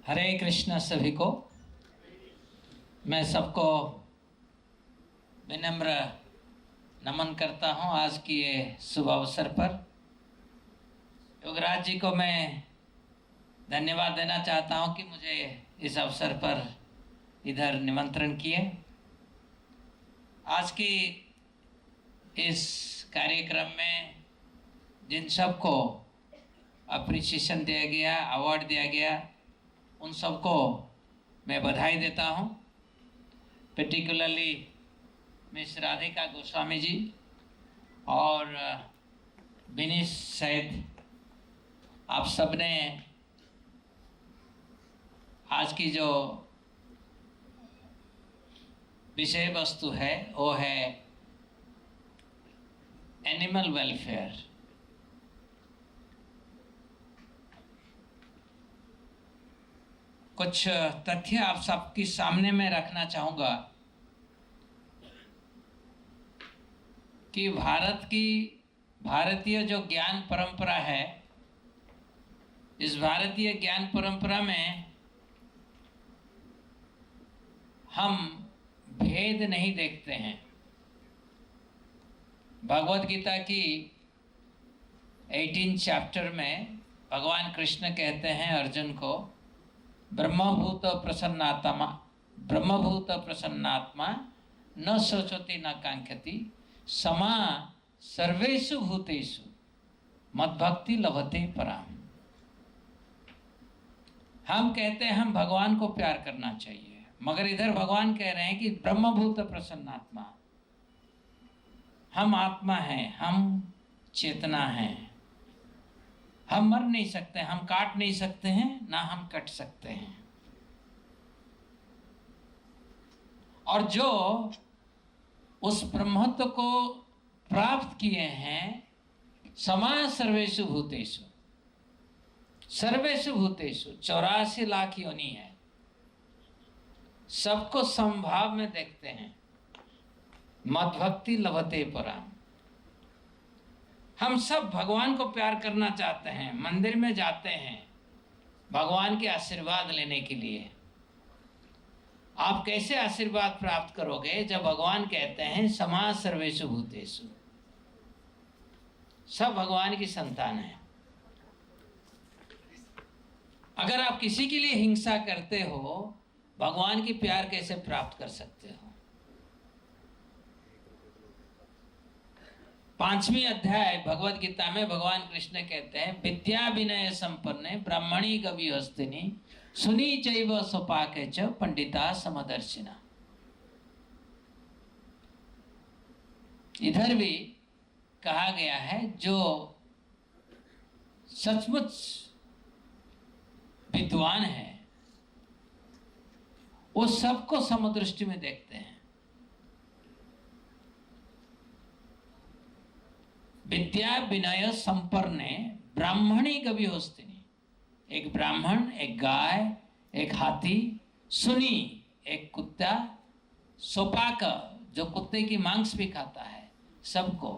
हरे कृष्ण सभी को। मैं सबको विनम्र नमन करता हूं आज की ये शुभ अवसर पर। योगराज जी को मैं धन्यवाद देना चाहता हूं कि मुझे इस अवसर पर इधर निमंत्रण किए। आज की इस कार्यक्रम में जिन सबको अप्रिसिएशन दिया गया, अवार्ड दिया गया, उन सबको मैं बधाई देता हूं। पर्टिकुलरली मिस राधिका गोस्वामी जी और बिनीश सैद, आप सब ने आज की जो विषय वस्तु है वो है एनिमल वेलफेयर। कुछ तथ्य आप सबके सामने में रखना चाहूँगा कि भारतीय जो ज्ञान परंपरा है, इस भारतीय ज्ञान परंपरा में हम भेद नहीं देखते हैं। भगवद गीता की 18 चैप्टर में भगवान कृष्ण कहते हैं अर्जुन को, ब्रह्मभूत प्रसन्नात्मा न शोचति न कांक्षति समा सर्वेषु भूतेषु मद्भक्ति लभते पराम। हम कहते हैं हम भगवान को प्यार करना चाहिए, मगर इधर भगवान कह रहे हैं कि ब्रह्मभूत प्रसन्नात्मा, हम आत्मा हैं, हम चेतना हैं, हम मर नहीं सकते, हम काट नहीं सकते हैं, ना हम कट सकते हैं। और जो उस ब्रह्मत्व को प्राप्त किए हैं, समा सर्वेषु भूतेषु, सर्वेषु भूतेषु 84 लाख योनि है, सबको समभाव में देखते हैं। मद्भक्ति लभते पराम। हम सब भगवान को प्यार करना चाहते हैं, मंदिर में जाते हैं भगवान के आशीर्वाद लेने के लिए। आप कैसे आशीर्वाद प्राप्त करोगे जब भगवान कहते हैं समा सर्वेषु भूतेषु, सब भगवान की संतान है। अगर आप किसी के लिए हिंसा करते हो, भगवान की प्यार कैसे प्राप्त कर सकते हो? 5वीं अध्याय भगवद गीता में भगवान कृष्ण कहते हैं, विद्या विनय संपन्ने ब्राह्मणी कवि हस्तिनी सुनी चैव स्वपाके च पंडिता समदर्शिना। इधर भी कहा गया है जो सचमुच विद्वान है वो सबको समदृष्टि में देखते हैं। विद्या विनय संपन्ने ब्राह्मणी कवि हस्तिनी, एक ब्राह्मण, एक गाय, एक हाथी, सुनी एक कुत्ता, सोपाक जो कुत्ते की मांस भी खाता है, सबको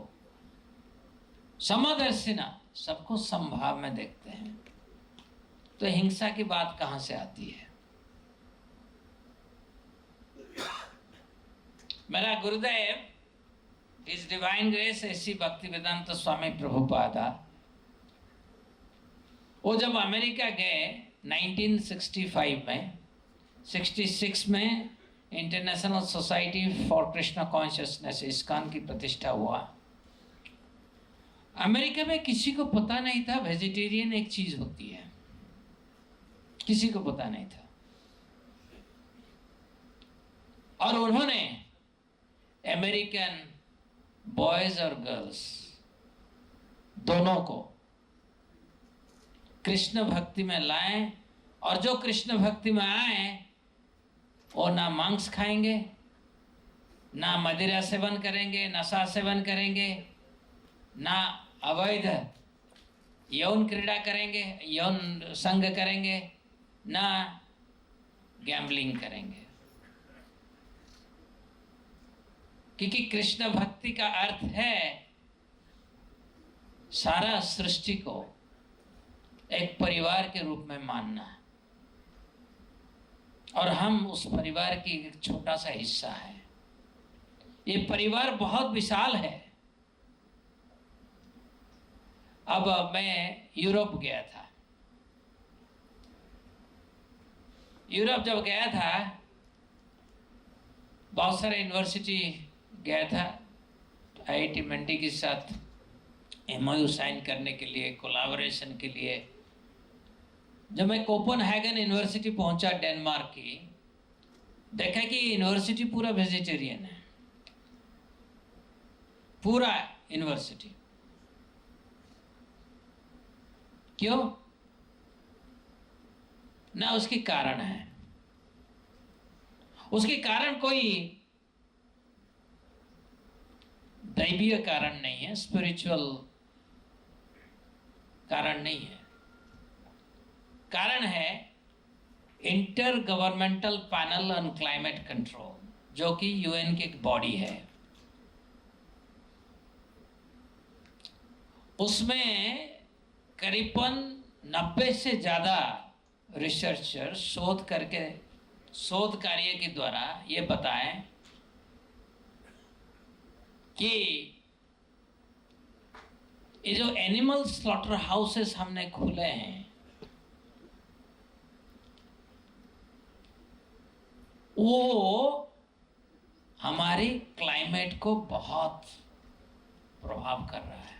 समदर्शिना, सबको समभाव में देखते हैं। तो हिंसा की बात कहां से आती है? मेरा गुरुदेव His Divine Grace ऐसी भक्तिवेदांत स्वामी प्रभुपादा, वो जब अमेरिका गए 1965 में, 66 में international society for Krishna consciousness ISKCON की प्रतिष्ठा हुआ। अमेरिका में किसी को पता नहीं था वेजिटेरियन एक चीज होती है, किसी को पता नहीं था। और उन्होंने अमेरिकन बॉयज और गर्ल्स दोनों को कृष्ण भक्ति में लाए, और जो कृष्ण भक्ति में आए वो ना मांस खाएंगे, ना मदिरा सेवन करेंगे, नशा सेवन करेंगे, ना अवैध यौन क्रीड़ा करेंगे, यौन संग करेंगे, ना गैम्बलिंग करेंगे। क्योंकि कृष्ण भक्ति का अर्थ है सारा सृष्टि को एक परिवार के रूप में मानना है। और हम उस परिवार की एक छोटा सा हिस्सा है। ये परिवार बहुत विशाल है। अब मैं यूरोप गया था। यूरोप जब गया था, बहुत सारे यूनिवर्सिटी गया था, आईआईटी मंडी के साथ एमओयू साइन करने के लिए, कोलैबोरेशन के लिए। जब मैं कोपेनहेगन यूनिवर्सिटी पहुंचा, डेनमार्क की, देखा कि यूनिवर्सिटी पूरा वेजिटेरियन है, पूरा यूनिवर्सिटी। क्यों? ना उसके कारण है, उसके कारण कोई दैवीय कारण नहीं है, स्पिरिचुअल कारण नहीं है। कारण है inter governmental panel on climate control, जो कि यूएन की एक बॉडी है। उसमें करीबन 90 से ज़्यादा रिसर्चर शोध कार्य के द्वारा ये बताएं कि ये जो एनिमल स्लॉटर हाउसेस हमने खोले हैं, वो हमारे क्लाइमेट को बहुत प्रभाव कर रहा है।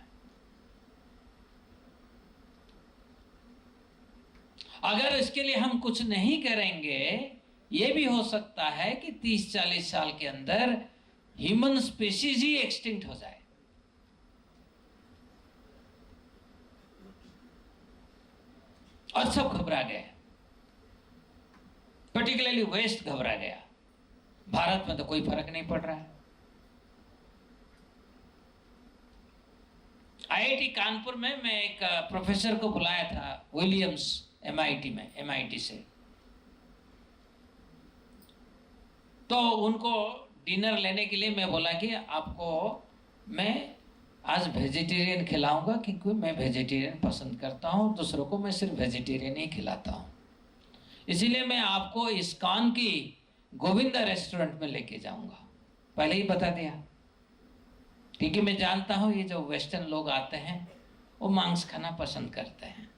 अगर इसके लिए हम कुछ नहीं करेंगे, ये भी हो सकता है कि 30-40 साल के अंदर ह्यूमन स्पीशीज ही एक्सटिंक्ट हो जाए। और सब घबरा गए, पर्टिकुलरली वेस्ट घबरा गया। भारत में तो कोई फर्क नहीं पड़ रहा है। आईआईटी कानपुर में मैं एक प्रोफेसर को बुलाया था, विलियम्स, एमआईटी से। तो उनको डिनर लेने के लिए मैं बोला कि आपको मैं आज वेजिटेरियन खिलाऊंगा, क्योंकि मैं वेजिटेरियन पसंद करता हूँ, दूसरों को मैं सिर्फ वेजिटेरियन ही खिलाता हूँ। इसीलिए मैं आपको इस्कॉन की गोविंदा रेस्टोरेंट में लेके जाऊंगा। पहले ही बता दिया, क्योंकि मैं जानता हूँ ये जो वेस्टर्न लोग आते हैं वो मांस खाना पसंद करते हैं।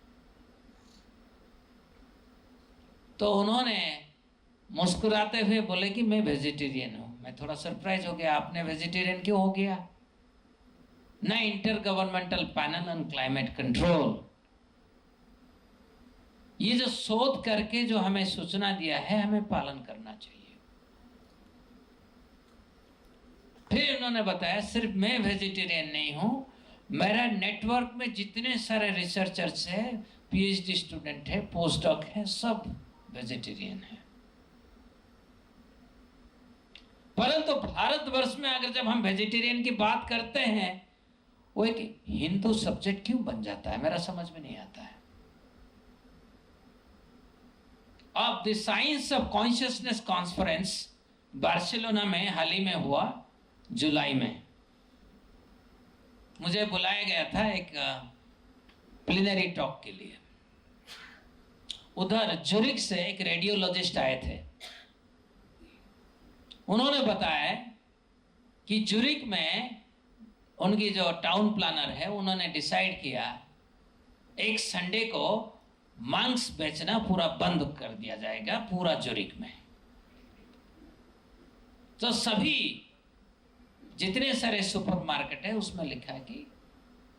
तो उन्होंने मुस्कुराते हुए बोले कि मैं वेजिटेरियन हूँ। मैं थोड़ा सरप्राइज हो गया, आपने वेजिटेरियन क्यों हो गया? ना inter governmental panel on climate control, ये जो शोध करके जो हमें सूचना दिया है, हमें पालन करना चाहिए। फिर उन्होंने बताया सिर्फ मैं वेजिटेरियन नहीं हूं, मेरा नेटवर्क में जितने सारे रिसर्चर्स हैं, पीएचडी स्टूडेंट है, पोस्ट डॉक है, सब वेजिटेरियन है। परंतु भारतवर्ष में अगर जब हम वेजिटेरियन की बात करते हैं, वो एक हिंदू सब्जेक्ट क्यों बन जाता है, मेरा समझ में नहीं आता है। अब the science of consciousness conference Barcelona में हाल ही में हुआ, जुलाई में मुझे बुलाया गया था एक प्लिनरी टॉक के लिए। उधर जुरिक से एक रेडियोलॉजिस्ट आए थे। उन्होंने बताया कि जुरिक में उनकी जो टाउन प्लानर है, उन्होंने डिसाइड किया एक संडे को मांस बेचना पूरा बंद कर दिया जाएगा पूरा जुरिक में। तो सभी जितने सारे सुपरमार्केट है उसमें लिखा है कि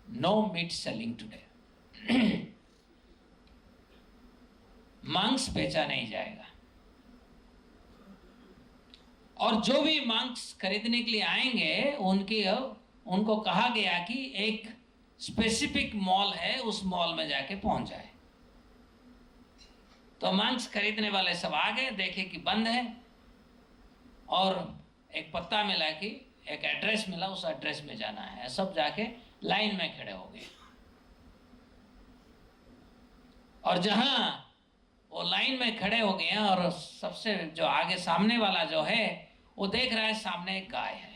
नो मीट सेलिंग टुडे, मांस बेचा नहीं जाएगा। और जो भी मांस खरीदने के लिए आएंगे उनको कहा गया कि एक स्पेसिफिक मॉल है, उस मॉल में जाके पहुंच जाए। तो मांस खरीदने वाले सब आ गए, देखे कि बंद है, और एक पत्ता मिला कि एक एड्रेस मिला, उस एड्रेस में जाना है। सब जाके लाइन में खड़े हो गए, और जहां वो लाइन में खड़े हो गए और सबसे जो आगे सामने वाला जो है वो देख रहा है सामने एक गाय है।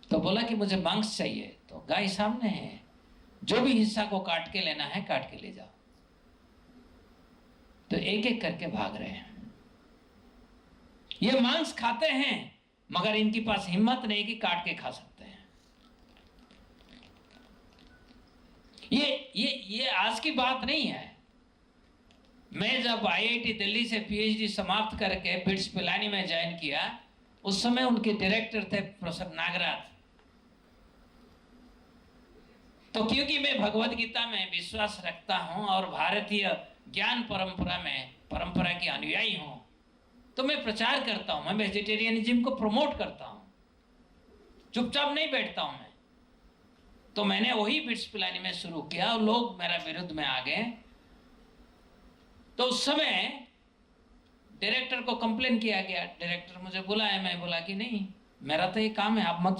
तो बोला कि मुझे मांस चाहिए। तो गाय सामने है, जो भी हिस्सा को काट के लेना है काट के ले जाओ। तो एक एक करके भाग रहे हैं। ये मांस खाते हैं मगर इनके पास हिम्मत नहीं कि काट के खा सकते हैं। ये आज की बात नहीं है। मैं जब IIT दिल्ली से PhD समाप्त करके बिट्स पिलानी में ज्वाइन किया, उस समय उनके डायरेक्टर थे प्रोफेसर नागराज। तो क्योंकि मैं भगवत गीता में विश्वास रखता हूं और भारतीय ज्ञान परंपरा की अनुयायी हूं, तो मैं प्रचार करता हूं, मैं वेजिटेरियनिज्म को प्रमोट करता हूं, चुपचाप नहीं बैठता हूं मैं। तो मैंने वही बिट्स पिलानी में शुरू किया और लोग मेरा विरुद्ध में आ गए। तो उस समय डायरेक्टर को कंप्लेन किया गया। डायरेक्टर मुझे बुलाया, मैं बोला कि नहीं, मेरा तो ये काम है, आप मत